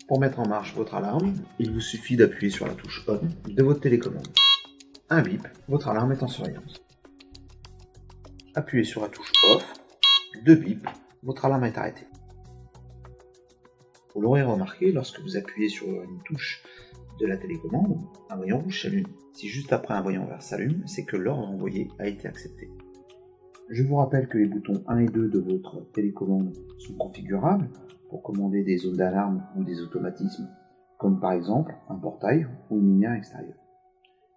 Pour mettre en marche votre alarme, il vous suffit d'appuyer sur la touche ON de votre télécommande. Un bip, votre alarme est en surveillance. Appuyez sur la touche OFF, 2 bips, votre alarme est arrêtée. Vous l'aurez remarqué, lorsque vous appuyez sur une touche de la télécommande, un voyant rouge s'allume. Si juste après un voyant vert s'allume, c'est que l'ordre envoyé a été accepté. Je vous rappelle que les boutons 1 et 2 de votre télécommande sont configurables pour commander des zones d'alarme ou des automatismes, comme par exemple un portail ou une lumière extérieure.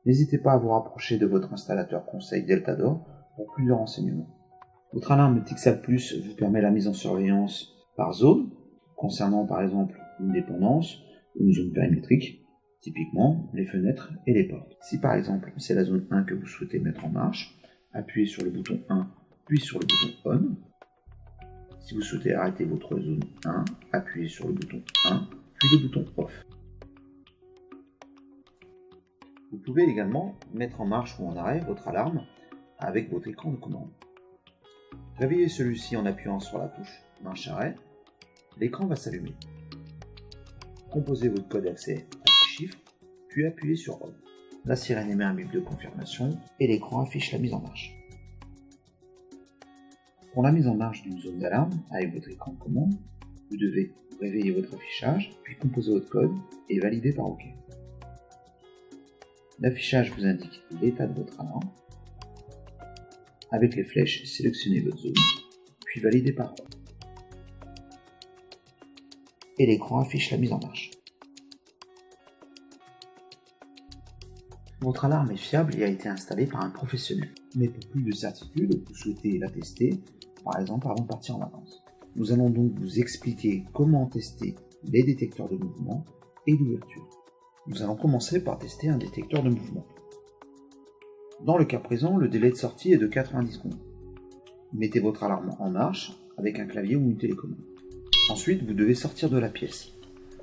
N'hésitez pas à vous rapprocher de votre installateur conseil Deltador pour plus de renseignements. Votre alarme Tixal Plus vous permet la mise en surveillance par zone, concernant par exemple une dépendance ou une zone périmétrique, typiquement les fenêtres et les portes. Si par exemple c'est la zone 1 que vous souhaitez mettre en marche, appuyez sur le bouton 1 puis sur le bouton ON. Si vous souhaitez arrêter votre zone 1, appuyez sur le bouton 1 puis le bouton OFF. Vous pouvez également mettre en marche ou en arrêt votre alarme avec votre écran de commande. Réveillez celui-ci en appuyant sur la touche marche arrêt, l'écran va s'allumer. Composez votre code d'accès à ce chiffre, puis appuyez sur ON. La sirène émet un bip de confirmation et l'écran affiche la mise en marche. Pour la mise en marche d'une zone d'alarme avec votre écran de commande, vous devez réveiller votre affichage, puis composer votre code et valider par OK. L'affichage vous indique l'état de votre alarme. Avec les flèches, sélectionnez votre zone, puis validez par OK. Et l'écran affiche la mise en marche. Votre alarme est fiable et a été installée par un professionnel. Mais pour plus de certitude, vous souhaitez la tester, par exemple avant de partir en vacances. Nous allons donc vous expliquer comment tester les détecteurs de mouvement et d'ouverture. Nous allons commencer par tester un détecteur de mouvement. Dans le cas présent, le délai de sortie est de 90 secondes. Mettez votre alarme en marche avec un clavier ou une télécommande. Ensuite, vous devez sortir de la pièce.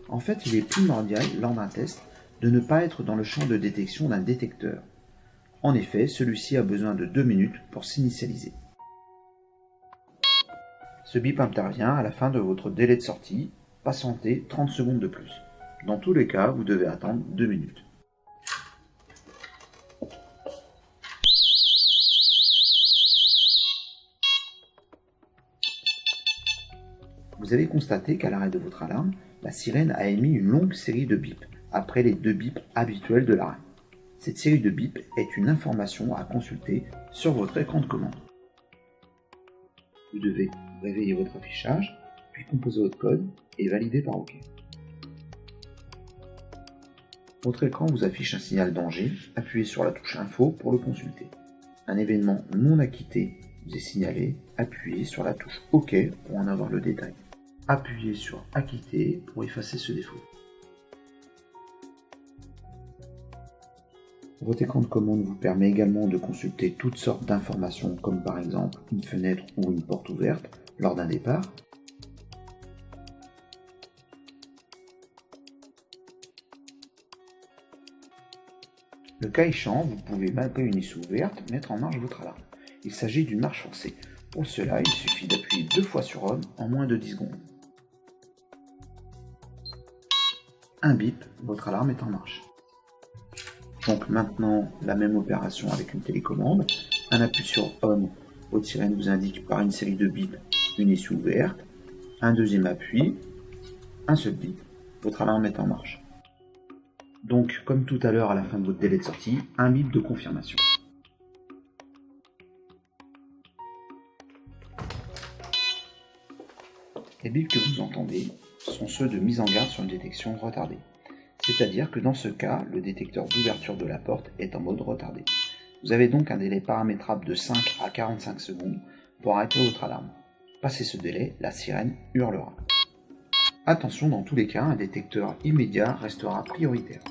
En fait, il est primordial, lors d'un test, de ne pas être dans le champ de détection d'un détecteur. En effet, celui-ci a besoin de 2 minutes pour s'initialiser. Ce bip intervient à la fin de votre délai de sortie, patientez 30 secondes de plus. Dans tous les cas, vous devez attendre 2 minutes. Vous avez constaté qu'à l'arrêt de votre alarme, la sirène a émis une longue série de bips, après les 2 bips habituels de l'arrêt. Cette série de bips est une information à consulter sur votre écran de commande. Vous devez réveiller votre affichage, puis composer votre code et valider par OK. Votre écran vous affiche un signal danger, appuyez sur la touche Info pour le consulter. Un événement non acquitté vous est signalé, appuyez sur la touche OK pour en avoir le détail. Appuyez sur Acquitté pour effacer ce défaut. Votre écran de commande vous permet également de consulter toutes sortes d'informations comme par exemple une fenêtre ou une porte ouverte lors d'un départ. Le cas échéant, vous pouvez malgré une issue ouverte mettre en marche votre alarme. Il s'agit d'une marche forcée. Pour cela, il suffit d'appuyer 2 fois sur ON en moins de 10 secondes. Un bip, votre alarme est en marche. Donc maintenant, la même opération avec une télécommande. Un appui sur ON, votre sirène vous indique par une série de bips une issue ouverte. Un deuxième appui, un seul bip, votre alarme est en marche. Donc, comme tout à l'heure à la fin de votre délai de sortie, un bip de confirmation. Les bips que vous entendez sont ceux de mise en garde sur une détection retardée. C'est-à-dire que dans ce cas, le détecteur d'ouverture de la porte est en mode retardé. Vous avez donc un délai paramétrable de 5 à 45 secondes pour arrêter votre alarme. Passé ce délai, la sirène hurlera. Attention, dans tous les cas, un détecteur immédiat restera prioritaire.